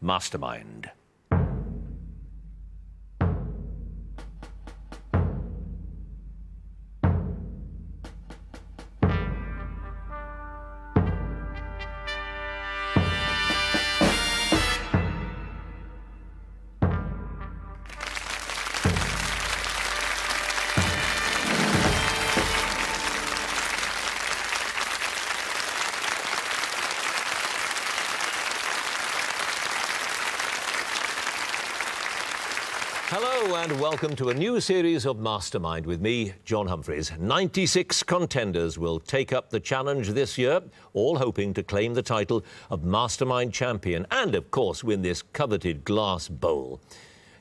Mastermind. Hello and welcome to a new series of Mastermind with me, John Humphreys. 96 contenders will take up the challenge this year, all hoping to claim the title of Mastermind champion and, of course, win this coveted glass bowl.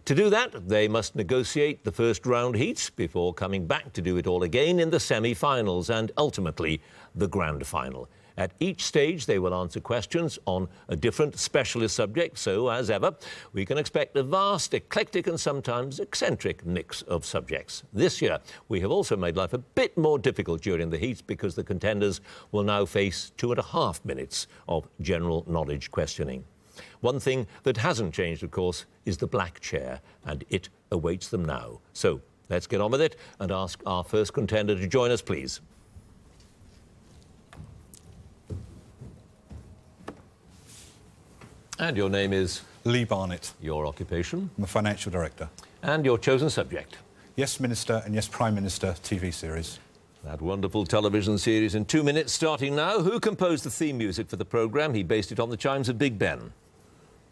To do that, they must negotiate the first round heats before coming back to do it all again in the semi-finals and, ultimately, the grand final. At each stage, they will answer questions on a different specialist subject, so, as ever, we can expect a vast, eclectic and sometimes eccentric mix of subjects. This year, we have also made life a bit more difficult during the heats because the contenders will now face 2.5 minutes of general knowledge questioning. One thing that hasn't changed, of course, is the black chair, and it awaits them now. So, let's get on with it and ask our first contender to join us, please. And your name is? Lee Barnett. Your occupation? I'm a financial director. And your chosen subject? Yes Minister and Yes Prime Minister TV series. That wonderful television series in 2 minutes starting now. Who composed the theme music for the programme? He based it on the chimes of Big Ben.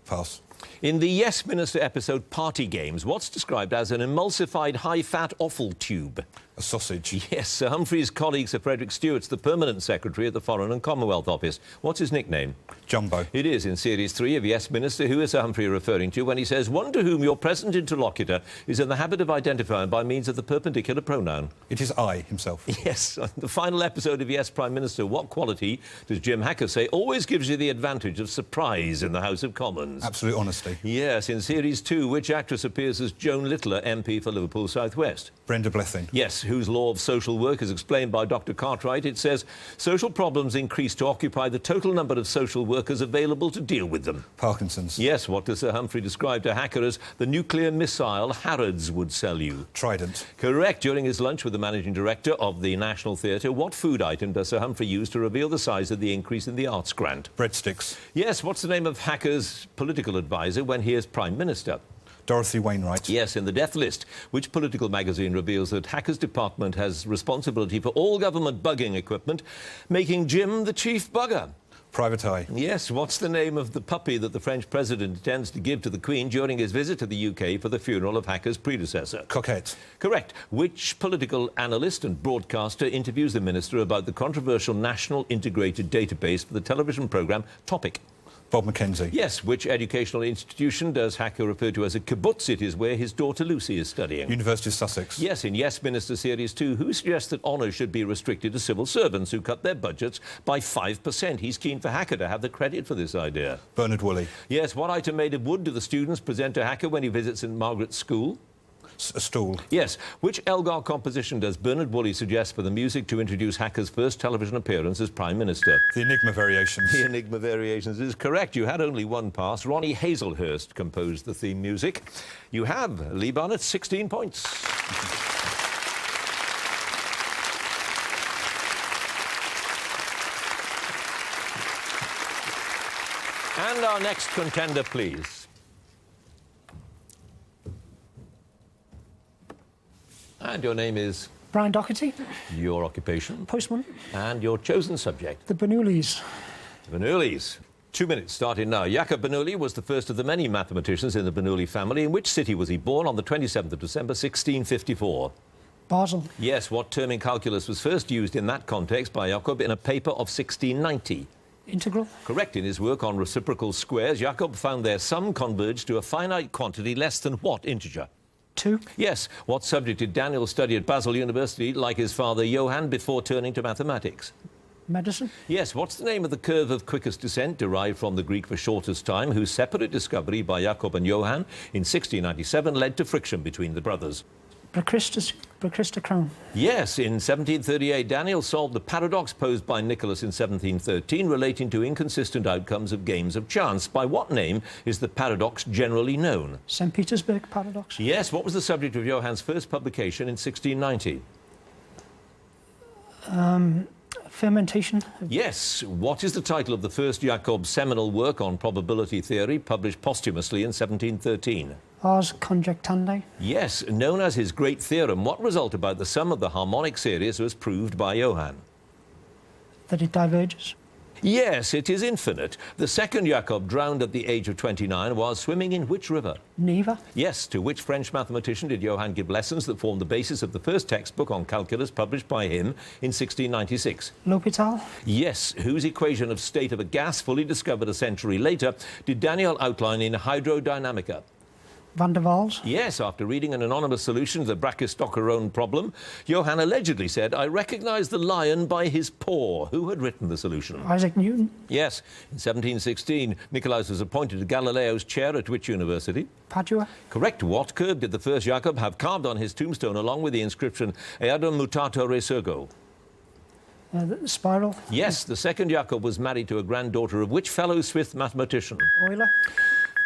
Pass. In the Yes Minister episode Party Games, what's described as an emulsified high-fat offal tube? A sausage. Yes, Sir Humphrey's colleague Sir Frederick Stewart's the permanent secretary at the Foreign and Commonwealth Office. What's his nickname? Jumbo. It is in Series 3 of Yes Minister. Who is Sir Humphrey referring to when he says one to whom your present interlocutor is in the habit of identifying by means of the perpendicular pronoun? It is I, himself. Yes, the final episode of Yes Prime Minister, what quality does Jim Hacker say always gives you the advantage of surprise in the House of Commons? Absolute honesty. Yes, in Series 2, which actress appears as Joan Littler, MP for Liverpool South West? Brenda Blethyn. Yes, whose law of social work is explained by Dr. Cartwright. It says social problems increase to occupy the total number of social workers available to deal with them. Parkinson's. Yes, what does Sir Humphrey describe to Hacker as the nuclear missile Harrods would sell you? Trident. Correct. During his lunch with the managing director of the National Theatre, what food item does Sir Humphrey use to reveal the size of the increase in the arts grant? Breadsticks. Yes, what's the name of Hacker's political advisor when he is Prime Minister? Dorothy Wainwright. Yes, in the death list, which political magazine reveals that Hacker's department has responsibility for all government bugging equipment, making Jim the chief bugger? Private Eye. Yes, what's the name of the puppy that the French president intends to give to the Queen during his visit to the UK for the funeral of Hacker's predecessor? Coquette. Correct. Which political analyst and broadcaster interviews the minister about the controversial National Integrated Database for the television programme Topic? Bob Mackenzie. Yes, which educational institution does Hacker refer to as a kibbutz? It is where his daughter Lucy is studying. University of Sussex. Yes, in Yes Minister Series 2, who suggests that honours should be restricted to civil servants who cut their budgets by 5%? He's keen for Hacker to have the credit for this idea. Bernard Woolley. Yes, what item made of wood do the students present to Hacker when he visits St Margaret's School? A stool. Yes. Which Elgar composition does Bernard Woolley suggest for the music to introduce Hacker's first television appearance as Prime Minister? The Enigma Variations. The Enigma Variations is correct. You had only one pass. Ronnie Hazelhurst composed the theme music. You have, Lee Barnett, 16 points. And our next contender, please. And your name is? Brian Daugherty. Your occupation? Postman. And your chosen subject? The Bernoullis. The Bernoullis. 2 minutes starting now. Jacob Bernoulli was the first of the many mathematicians in the Bernoulli family. In which city was he born on the 27th of December, 1654? Basel. Yes, what term in calculus was first used in that context by Jacob in a paper of 1690? Integral. Correct. In his work on reciprocal squares, Jacob found their sum converged to a finite quantity less than what integer? 2. Yes. What subject did Daniel study at Basel University, like his father Johann, before turning to mathematics? Medicine. Yes. What's the name of the curve of quickest descent, derived from the Greek for shortest time, whose separate discovery by Jacob and Johann in 1697 led to friction between the brothers? Brachysta crown. Yes, in 1738, Daniel solved the paradox posed by Nicholas in 1713 relating to inconsistent outcomes of games of chance. By what name is the paradox generally known? St. Petersburg paradox. Yes, what was the subject of Johann's first publication in 1690? Fermentation. Yes, what is the title of the first Jacob's seminal work on probability theory, published posthumously in 1713? Ars conjectandi. Yes, known as his great theorem, what result about the sum of the harmonic series was proved by Johann? That it diverges. Yes, it is infinite. The second Jacob, drowned at the age of 29, was swimming in which river? Neva. Yes, to which French mathematician did Johann give lessons that formed the basis of the first textbook on calculus published by him in 1696? L'Hôpital. Yes, whose equation of state of a gas, fully discovered a century later, did Daniel outline in Hydrodynamica? Van der Waals. Yes, after reading an anonymous solution to the Brachistochrone problem, Johann allegedly said, "I recognise the lion by his paw." Who had written the solution? Isaac Newton. Yes, in 1716, Nicolaus was appointed to Galileo's chair at which university? Padua. Correct. What curve did the first Jacob have carved on his tombstone along with the inscription Eadem mutator resurgo? The spiral. Yes, the second Jacob was married to a granddaughter of which fellow Swiss mathematician? Euler.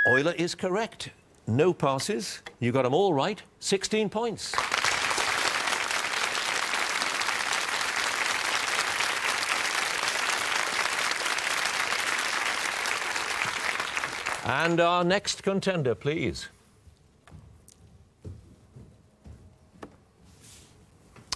Euler is correct. No passes. You got them all right. 16 points. And our next contender, please.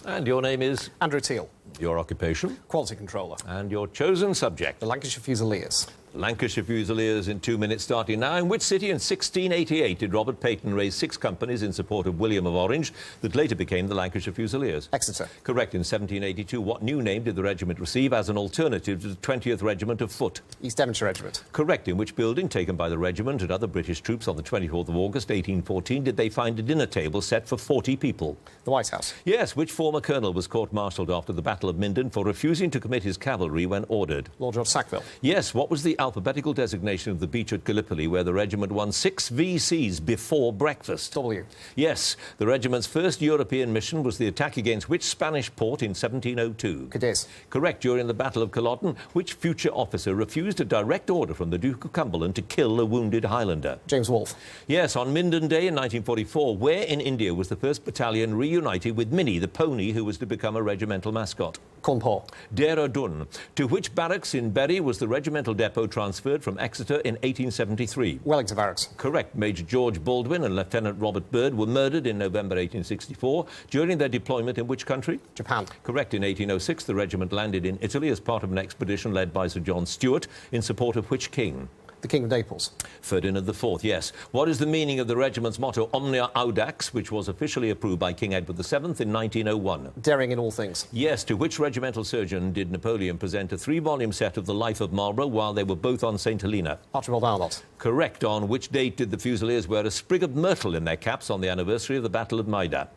And your name is? Andrew Teal. Your occupation? Quality controller. And your chosen subject? The Lancashire Fusiliers. Lancashire Fusiliers in 2 minutes starting now. In which city in 1688 did Robert Peyton raise 6 companies in support of William of Orange that later became the Lancashire Fusiliers? Exeter. Correct. In 1782, what new name did the regiment receive as an alternative to the 20th Regiment of Foot? East Devonshire Regiment. Correct. In which building, taken by the regiment and other British troops on the 24th of August 1814, did they find a dinner table set for 40 people? The White House. Yes. Which former colonel was court-martialed after the Battle of Minden for refusing to commit his cavalry when ordered? Lord George Sackville. Yes. What was the alphabetical designation of the beach at Gallipoli where the regiment won 6 VCs before breakfast? W. Yes. The regiment's first European mission was the attack against which Spanish port in 1702? Cadiz. Correct. During the Battle of Culloden, which future officer refused a direct order from the Duke of Cumberland to kill a wounded Highlander? James Wolfe. Yes. On Minden Day in 1944, where in India was the 1st Battalion reunited with Minnie, the pony who was to become a regimental mascot? Cawnpore. Dehradun. To which barracks in Bury was the regimental depot transferred from Exeter in 1873? Wellington Barracks. Correct. Major George Baldwin and Lieutenant Robert Byrd were murdered in November 1864 during their deployment in which country? Japan. Correct. In 1806, the regiment landed in Italy as part of an expedition led by Sir John Stuart in support of which king? The King of Naples. Ferdinand IV, yes. What is the meaning of the regiment's motto, Omnia Audax, which was officially approved by King Edward VII in 1901? Daring in all things. Yes. To which regimental surgeon did Napoleon present a 3-volume set of the life of Marlborough while they were both on St. Helena? Archibald Arnott. Correct. On which date did the Fusiliers wear a sprig of myrtle in their caps on the anniversary of the Battle of Maida?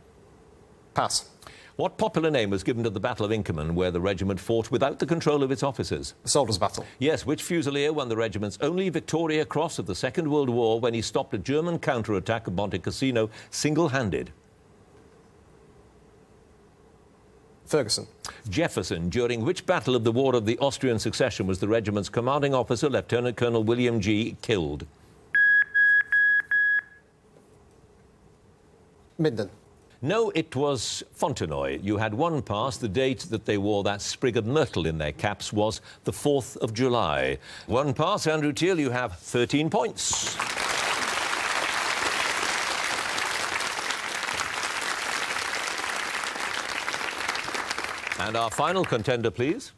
Pass. What popular name was given to the Battle of Inkerman, where the regiment fought without the control of its officers? The Soldiers' Battle. Yes. Which Fusilier won the regiment's only Victoria Cross of the Second World War when he stopped a German counter-attack of Monte Cassino single-handed? Ferguson. Jefferson. During which battle of the War of the Austrian Succession was the regiment's commanding officer, Lieutenant Colonel William G., killed? Minden. No, it was Fontenoy. You had 1 pass. The date that they wore that sprig of myrtle in their caps was the 4th of July. 1 pass, Andrew Teal, you have 13 points. And our final contender, please.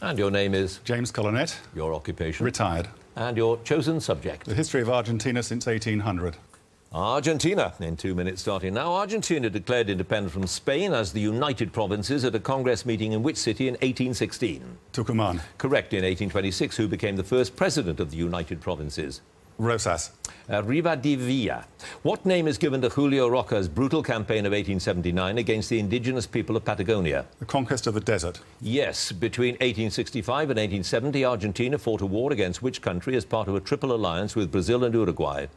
And your name is? James Colonet. Your occupation? Retired. And your chosen subject? The history of Argentina since 1800. Argentina, in 2 minutes starting now. Argentina declared independence from Spain as the United Provinces at a Congress meeting in which city in 1816? Tucumán. Correct. In 1826, who became the first president of the United Provinces? Rosas. Rivadavia. What name is given to Julio Roca's brutal campaign of 1879 against the indigenous people of Patagonia? The conquest of the desert. Yes. Between 1865 and 1870, Argentina fought a war against which country as part of a triple alliance with Brazil and Uruguay?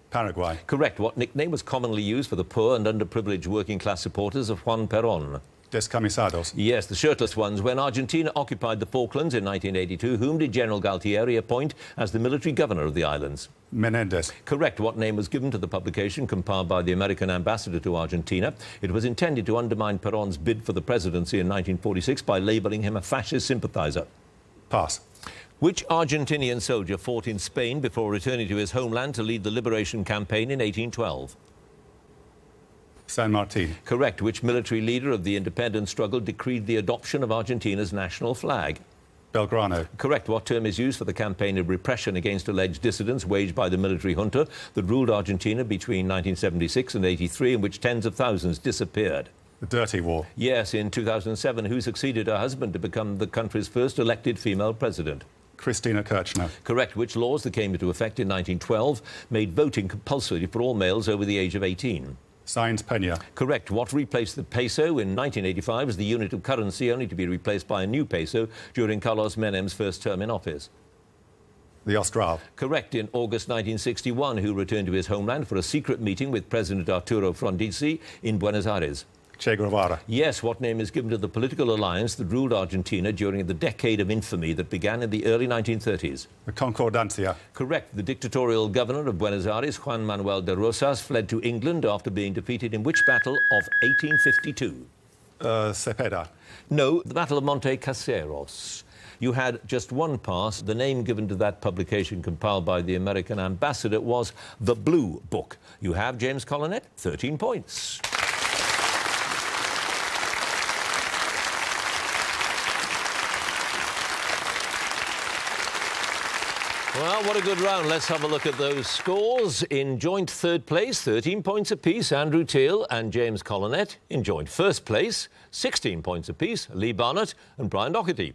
Paraguay. Correct. What nickname was commonly used for the poor and underprivileged working class supporters of Juan Perón? Descamisados. Yes, the shirtless ones. When Argentina occupied the Falklands in 1982, whom did General Galtieri appoint as the military governor of the islands? Menendez. Correct. What name was given to the publication compiled by the American ambassador to Argentina? It was intended to undermine Perón's bid for the presidency in 1946 by labelling him a fascist sympathizer. Pass. Which Argentinian soldier fought in Spain before returning to his homeland to lead the liberation campaign in 1812? San Martin. Correct. Which military leader of the independence struggle decreed the adoption of Argentina's national flag? Belgrano. Correct. What term is used for the campaign of repression against alleged dissidents waged by the military junta that ruled Argentina between 1976 and 83, in which tens of thousands disappeared? The Dirty War. Yes, in 2007, who succeeded her husband to become the country's first elected female president? Christina Kirchner. Correct. Which laws that came into effect in 1912 made voting compulsory for all males over the age of 18? Sáenz Peña. Correct. What replaced the peso in 1985 as the unit of currency, only to be replaced by a new peso during Carlos Menem's first term in office? The Austral. Correct. In August 1961, who returned to his homeland for a secret meeting with President Arturo Frondizi in Buenos Aires? Che Guevara. Yes. What name is given to the political alliance that ruled Argentina during the decade of infamy that began in the early 1930s? The Concordancia. Correct. The dictatorial governor of Buenos Aires, Juan Manuel de Rosas, fled to England after being defeated in which battle of 1852? Cepeda. No, the Battle of Monte Caseros. You had just one pass. The name given to that publication compiled by the American ambassador was The Blue Book. You have, James Collinet, 13 points. Well, what a good round. Let's have a look at those scores. In joint third place, 13 points apiece, Andrew Teal and James Collinet. In joint first place, 16 points apiece, Lee Barnett and Brian Daugherty.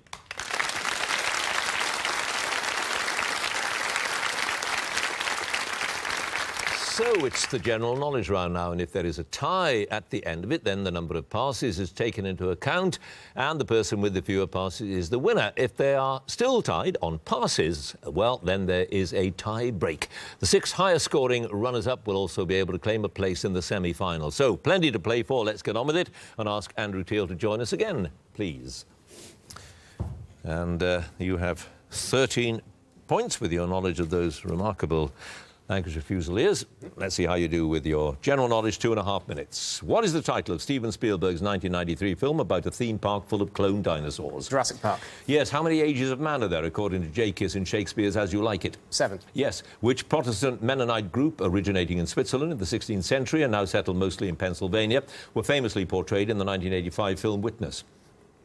So it's the general knowledge round now, and if there is a tie at the end of it, then the number of passes is taken into account, and the person with the fewer passes is the winner. If they are still tied on passes, well, then there is a tie break. The 6 highest scoring runners-up will also be able to claim a place in the semi-final. So plenty to play for. Let's get on with it and ask Andrew Teal to join us again, please. And you have 13 points with your knowledge of those remarkable Lancashire Fusiliers. Let's see how you do with your general knowledge. 2.5 minutes. What is the title of Steven Spielberg's 1993 film about a theme park full of cloned dinosaurs? Jurassic Park. Yes. How many ages of man are there, according to J. Kiss in Shakespeare's As You Like It? 7. Yes. Which Protestant Mennonite group, originating in Switzerland in the 16th century and now settled mostly in Pennsylvania, were famously portrayed in the 1985 film Witness?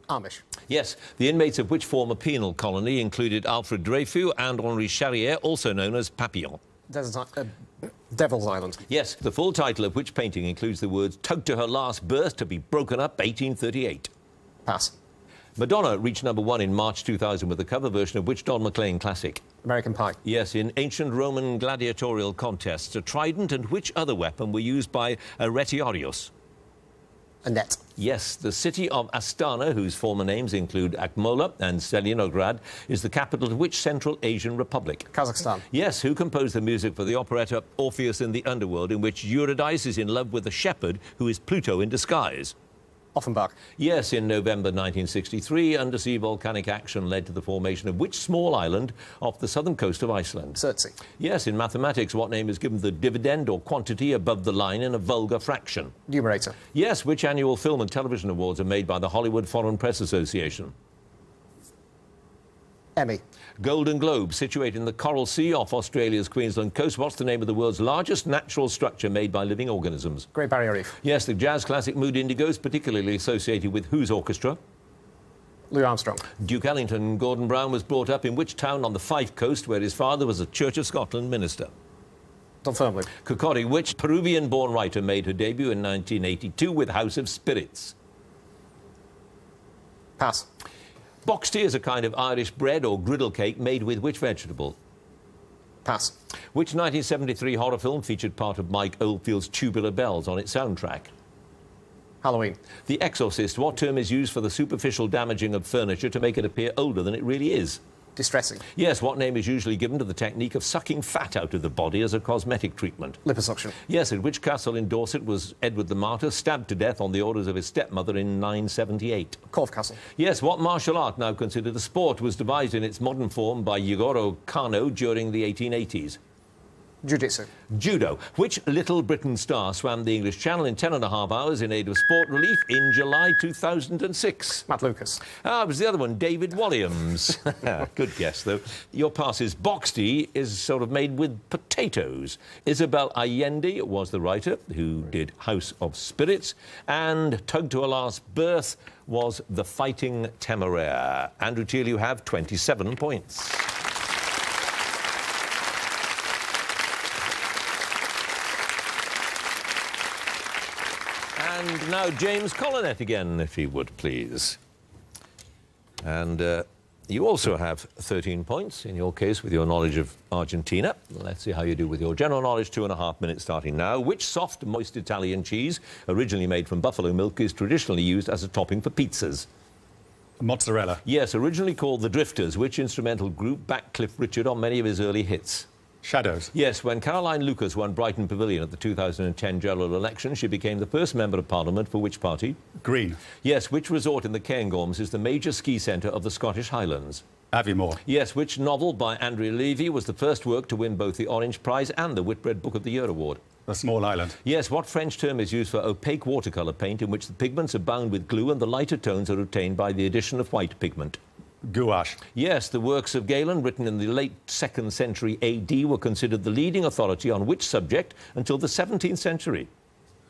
Amish. Yes. The inmates of which former penal colony included Alfred Dreyfus and Henri Charrière, also known as Papillon? Devil's Island. Yes. The full title of which painting includes the words "Tugged to her last berth to be broken up, 1838? Pass. Madonna reached #1 in March 2000 with a cover version of which Don McLean classic? American Pie. Yes. In ancient Roman gladiatorial contests, a trident and which other weapon were used by Retiarius? A net. Yes. The city of Astana, whose former names include Akmola and Selenograd, is the capital of which Central Asian republic? Kazakhstan. Yes. Who composed the music for the operetta Orpheus in the Underworld, in which Eurydice is in love with a shepherd who is Pluto in disguise? Offenbach. Yes. In November 1963, undersea volcanic action led to the formation of which small island off the southern coast of Iceland? Surtsey. Yes. In mathematics, what name is given the dividend or quantity above the line in a vulgar fraction? Numerator. Yes. Which annual film and television awards are made by the Hollywood Foreign Press Association? Emmy. Golden Globe, situated in the Coral Sea off Australia's Queensland coast. What's the name of the world's largest natural structure made by living organisms? Great Barrier Reef. Yes. The jazz classic Mood Indigo is particularly associated with whose orchestra? Louis Armstrong. Duke Ellington Gordon Brown was brought up in which town on the Fife coast where his father was a Church of Scotland minister? Dunfermline. Kokori, which Peruvian-born writer made her debut in 1982 with House of Spirits? Pass. Box tea is a kind of Irish bread or griddle cake made with which vegetable? Pass. Which 1973 horror film featured part of Mike Oldfield's Tubular Bells on its soundtrack? Halloween. The Exorcist. What term is used for the superficial damaging of furniture to make it appear older than it really is? Distressing. Yes, what name is usually given to the technique of sucking fat out of the body as a cosmetic treatment? Liposuction. Yes, at which castle in Dorset was Edward the Martyr stabbed to death on the orders of his stepmother in 978? Corfe Castle. Yes, what martial art, now considered a sport, was devised in its modern form by Yegoro Kano during the 1880s? Jiu-Jitsu. Judo. Which Little Britain star swam the English Channel in 10.5 hours in aid of sport relief in July 2006? Matt Lucas. It was the other one, David Walliams. Good guess, though. Your pass is Boxty is sort of made with potatoes. Isabel Allende was the writer who did House of Spirits, and Tug to a Last Birth was The Fighting Temeraire. Andrew Teal, you have 27 points. And now James Collinet again, if he would, please. And you also have 13 points, in your case, with your knowledge of Argentina. Let's see how you do with your general knowledge. 2.5 minutes starting now. Which soft, moist Italian cheese, originally made from buffalo milk, is traditionally used as a topping for pizzas? Mozzarella. Yes, originally called the Drifters, which instrumental group backed Cliff Richard on many of his early hits? Shadows. Yes, when Caroline Lucas won Brighton Pavilion at the 2010 general election, she became the first Member of Parliament for which party? Green. Yes, which resort in the Cairngorms is the major ski centre of the Scottish Highlands? Aviemore. Yes, which novel by Andrea Levy was the first work to win both the Orange Prize and the Whitbread Book of the Year award? A small island. Yes, what French term is used for opaque watercolour paint in which the pigments are bound with glue and the lighter tones are obtained by the addition of white pigment? Gouache. Yes, the works of Galen, written in the late 2nd century AD, were considered the leading authority on which subject until the 17th century?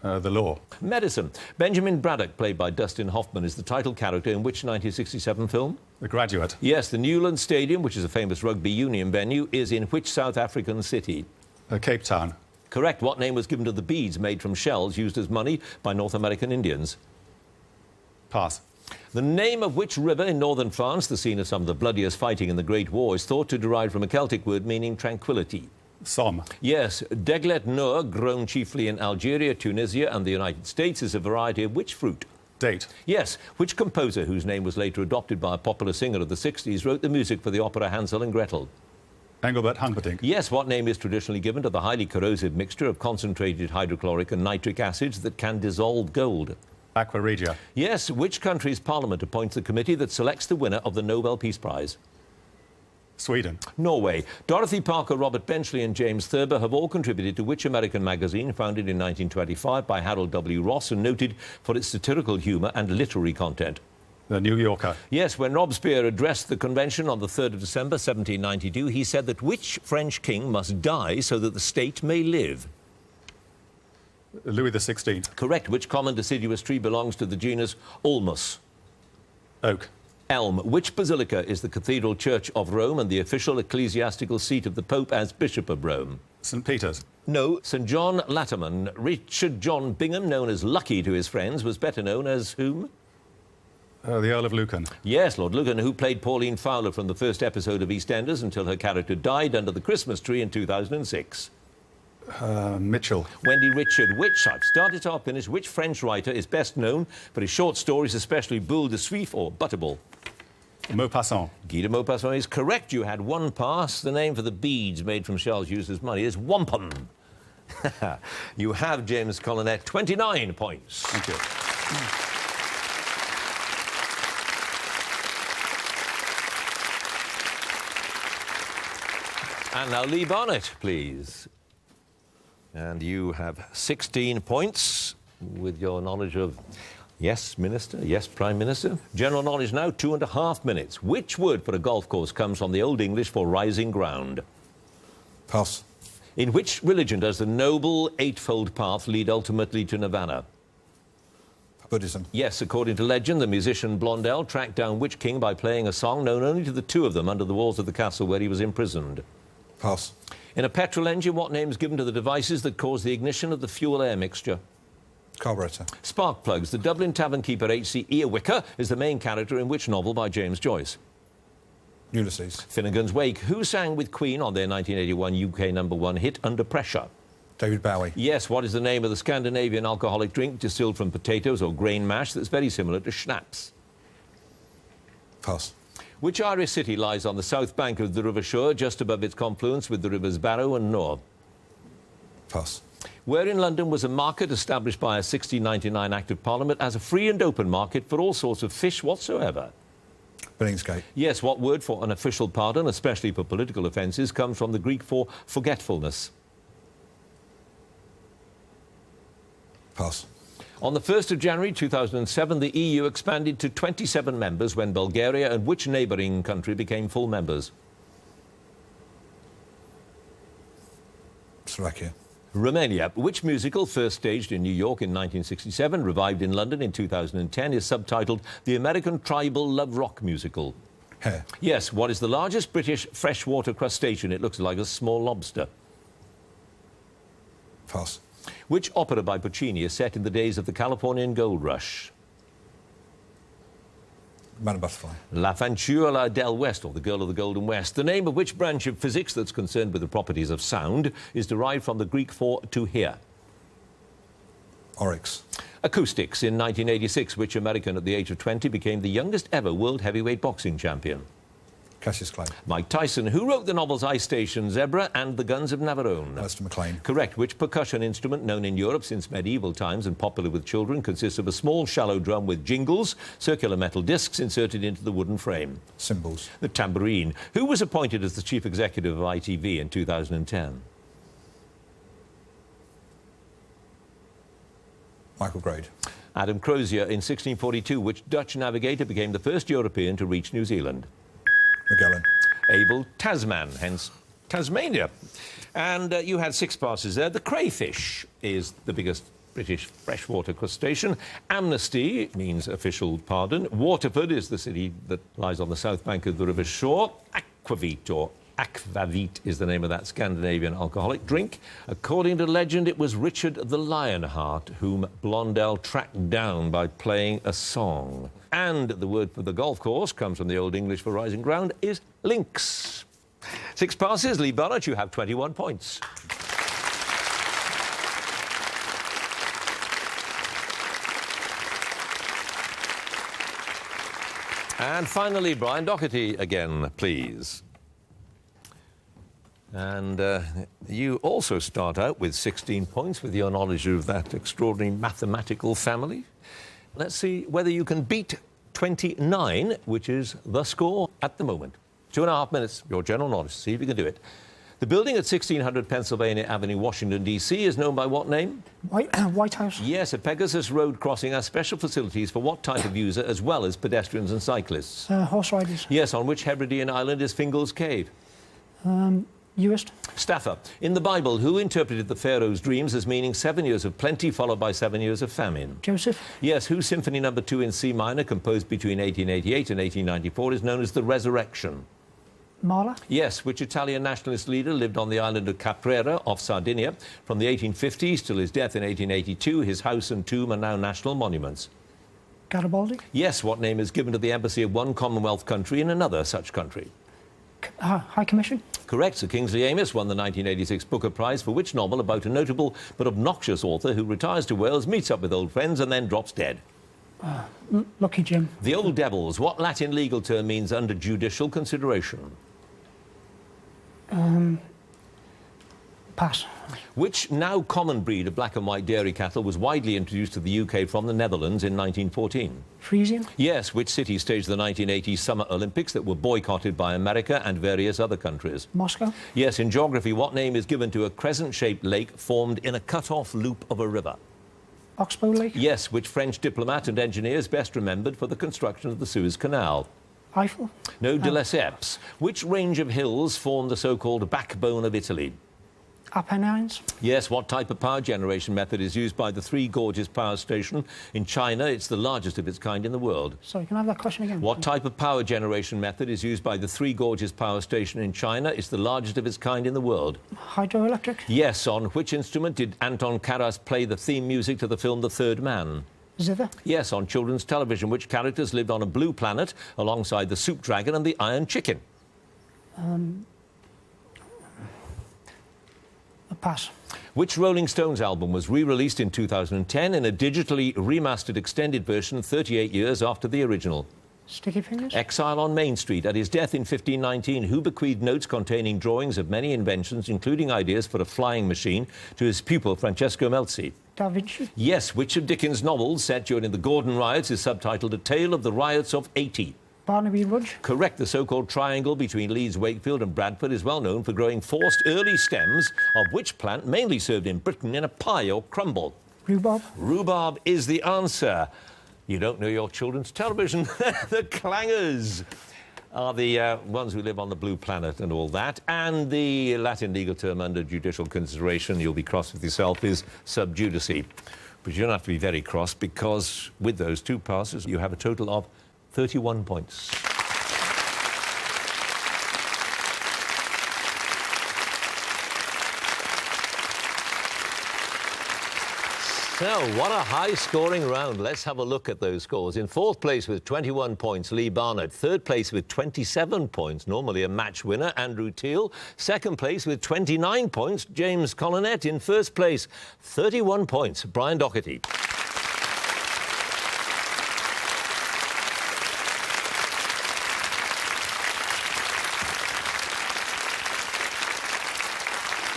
The law. Medicine. Benjamin Braddock, played by Dustin Hoffman, is the title character in which 1967 film? The Graduate. Yes, the Newland Stadium, which is a famous rugby union venue, is in which South African city? Cape Town. Correct. What name was given to the beads made from shells used as money by North American Indians? Pass. The name of which river in northern France, the scene of some of the bloodiest fighting in the Great War, is thought to derive from a Celtic word meaning tranquility? Somme. Yes, Deglet Noor, grown chiefly in Algeria, Tunisia and the United States, is a variety of which fruit? Date. Yes, which composer, whose name was later adopted by a popular singer of the 60s, wrote the music for the opera Hansel and Gretel? Engelbert Humperdinck. Yes, what name is traditionally given to the highly corrosive mixture of concentrated hydrochloric and nitric acids that can dissolve gold? Aqua Regia. Yes, which country's parliament appoints the committee that selects the winner of the Nobel Peace Prize? Sweden. Norway. Dorothy Parker, Robert Benchley and James Thurber have all contributed to which American magazine, founded in 1925 by Harold W. Ross and noted for its satirical humour and literary content? The New Yorker. Yes, when Robespierre addressed the convention on the 3rd of December 1792, he said that which French king must die so that the state may live? Louis XVI. Correct. Which common deciduous tree belongs to the genus Ulmus? Oak. Elm. Which basilica is the Cathedral Church of Rome and the official ecclesiastical seat of the Pope as Bishop of Rome? St. Peter's. No. St. John Latimer. Richard John Bingham, known as Lucky to his friends, was better known as whom? The Earl of Lucan. Yes, Lord Lucan, who played Pauline Fowler from the first episode of EastEnders until her character died under the Christmas tree in 2006. Mitchell. Wendy Richard. Which, I've started to finish, which French writer is best known for his short stories, especially Boule de Suif or Butterball? Maupassant. Guy de Maupassant is correct. You had one pass. The name for the beads made from shells used as money is wampum. You have, James Collinet, 29 points. Thank you. And now Lee Barnett, please. And you have 16 points with your knowledge of yes, Minister, yes, Prime Minister. General knowledge now, 2.5 minutes. Which word for a golf course comes from the Old English for rising ground? Pass. In which religion does the noble eightfold path lead ultimately to nirvana? Buddhism. Yes, according to legend, the musician Blondel tracked down which king by playing a song known only to the two of them under the walls of the castle where he was imprisoned? Pass. In a petrol engine, what name is given to the devices that cause the ignition of the fuel-air mixture? Carburetor. Spark plugs. The Dublin tavern keeper H.C. Earwicker is the main character in which novel by James Joyce? Ulysses. Finnegan's Wake. Who sang with Queen on their 1981 UK #1 hit, Under Pressure? David Bowie. Yes, what is the name of the Scandinavian alcoholic drink distilled from potatoes or grain mash that's very similar to schnapps? Pass. Which Irish city lies on the south bank of the River Suir, just above its confluence with the rivers Barrow and Nore? Pass. Where in London was a market established by a 1699 Act of Parliament as a free and open market for all sorts of fish whatsoever? Billingsgate. Yes, what word for an official pardon, especially for political offences, comes from the Greek for forgetfulness? Pass. On the 1st of January 2007, the EU expanded to 27 members when Bulgaria and which neighbouring country became full members? Slovakia. Romania. Which musical, first staged in New York in 1967, revived in London in 2010, is subtitled The American Tribal Love Rock Musical? Hair. Yes, what is the largest British freshwater crustacean? It looks like a small lobster. Pass. Which opera by Puccini is set in the days of the Californian Gold Rush? Madame Butterfly. La Fanciulla del West, or the Girl of the Golden West. The name of which branch of physics that's concerned with the properties of sound is derived from the Greek for to hear? Oryx. Acoustics. In 1986, which American at the age of 20 became the youngest ever world heavyweight boxing champion? Cassius Clay. Mike Tyson. Who wrote the novels Ice Station, Zebra and The Guns of Navarone? Alistair MacLean. Correct. Which percussion instrument, known in Europe since medieval times and popular with children, consists of a small shallow drum with jingles, circular metal discs inserted into the wooden frame? Cymbals. The tambourine. Who was appointed as the chief executive of ITV in 2010? Michael Grade. Adam Crozier. In 1642, which Dutch navigator became the first European to reach New Zealand? Magellan. Abel Tasman, hence Tasmania. And you had 6 passes there. The crayfish is the biggest British freshwater crustacean. Amnesty means official pardon. Waterford is the city that lies on the south bank of the River Suir. Aquavit, or Aquavit, is the name of that Scandinavian alcoholic drink. According to legend, it was Richard the Lionheart whom Blondel tracked down by playing a song. And the word for the golf course comes from the Old English for rising ground, is links. 6 passes. Lee Barrett, you have 21 points. And finally, Brian Daugherty again, please. And you also start out with 16 points with your knowledge of that extraordinary mathematical family. Let's see whether you can beat 29, which is the score at the moment. 2.5 minutes, your general knowledge. See if you can do it. The building at 1600 Pennsylvania Avenue, Washington, D.C. is known by what name? White House. Yes, a Pegasus road crossing has special facilities for what type of user as well as pedestrians and cyclists? Horse riders. Yes, on which Hebridean island is Fingal's Cave? Uist. Staffer. In the Bible, who interpreted the Pharaoh's dreams as meaning 7 years of plenty followed by 7 years of famine? Joseph. Yes, whose Symphony No. 2 in C minor, composed between 1888 and 1894, is known as The Resurrection? Mahler. Yes, which Italian nationalist leader lived on the island of Caprera off Sardinia from the 1850s till his death in 1882? His house and tomb are now national monuments. Garibaldi. Yes, what name is given to the embassy of one Commonwealth country in another such country? High Commission. Correct. Sir Kingsley Amis won the 1986 Booker Prize for which novel about a notable but obnoxious author who retires to Wales, meets up with old friends and then drops dead? Lucky Jim. The Old Devils. What Latin legal term means under judicial consideration? Pass. Which now common breed of black and white dairy cattle was widely introduced to the UK from the Netherlands in 1914? Friesian. Yes, which city staged the 1980 Summer Olympics that were boycotted by America and various other countries? Moscow. Yes, in geography, what name is given to a crescent-shaped lake formed in a cut-off loop of a river? Oxbow Lake. Yes, which French diplomat and engineer is best remembered for the construction of the Suez Canal? Eiffel. No, de Lesseps. Which range of hills form the so-called backbone of Italy? Apennines. Yes, what type of power generation method is used by the Three Gorges Power Station in China? It's the largest of its kind in the world. Sorry, can I have that question again? What type of power generation method is used by the Three Gorges Power Station in China? It's the largest of its kind in the world. Hydroelectric. Yes, on which instrument did Anton Karas play the theme music to the film The Third Man? Zither. Yes, on children's television, which characters lived on a blue planet alongside the Soup Dragon and the Iron Chicken? A pass. Which Rolling Stones album was re-released in 2010 in a digitally remastered extended version 38 years after the original? Sticky Fingers. Exile on Main Street. At his death in 1519, who bequeathed notes containing drawings of many inventions, including ideas for a flying machine, to his pupil Francesco Melzi? Da Vinci. Yes, which of Dickens' novels set during the Gordon riots is subtitled A Tale of the Riots of '80? Barnaby Rudge. Correct. The so-called triangle between Leeds, Wakefield and Bradford is well known for growing forced early stems of which plant mainly served in Britain in a pie or crumble? Rhubarb. Rhubarb is the answer. You don't know your children's television. The clangers are the ones who live on the blue planet and all that. And the Latin legal term under judicial consideration, you'll be cross with yourself, is sub judice. But you don't have to be very cross because with those two passes, you have a total of 31 points. So, what a high-scoring round. Let's have a look at those scores. In fourth place with 21 points, Lee Barnett. Third place with 27 points, normally a match winner, Andrew Teal. Second place with 29 points, James Collinet. In first place, 31 points, Brian Daugherty.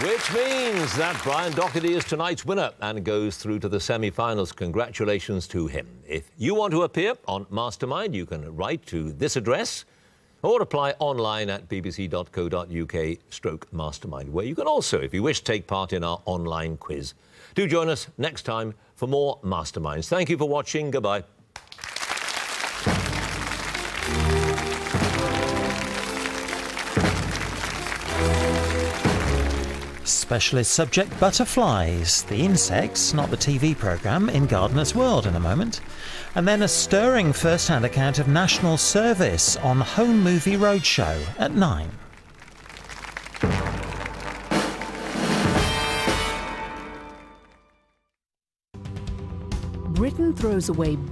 Which means that Brian Daugherty is tonight's winner and goes through to the semi-finals. Congratulations to him. If you want to appear on Mastermind, you can write to this address or apply online at bbc.co.uk/mastermind, where you can also, if you wish, take part in our online quiz. Do join us next time for more Masterminds. Thank you for watching. Goodbye. Specialist subject butterflies, the insects, not the TV programme, in Gardener's World in a moment. And then a stirring first-hand account of national service on Home Movie Roadshow at 9. Britain throws away billions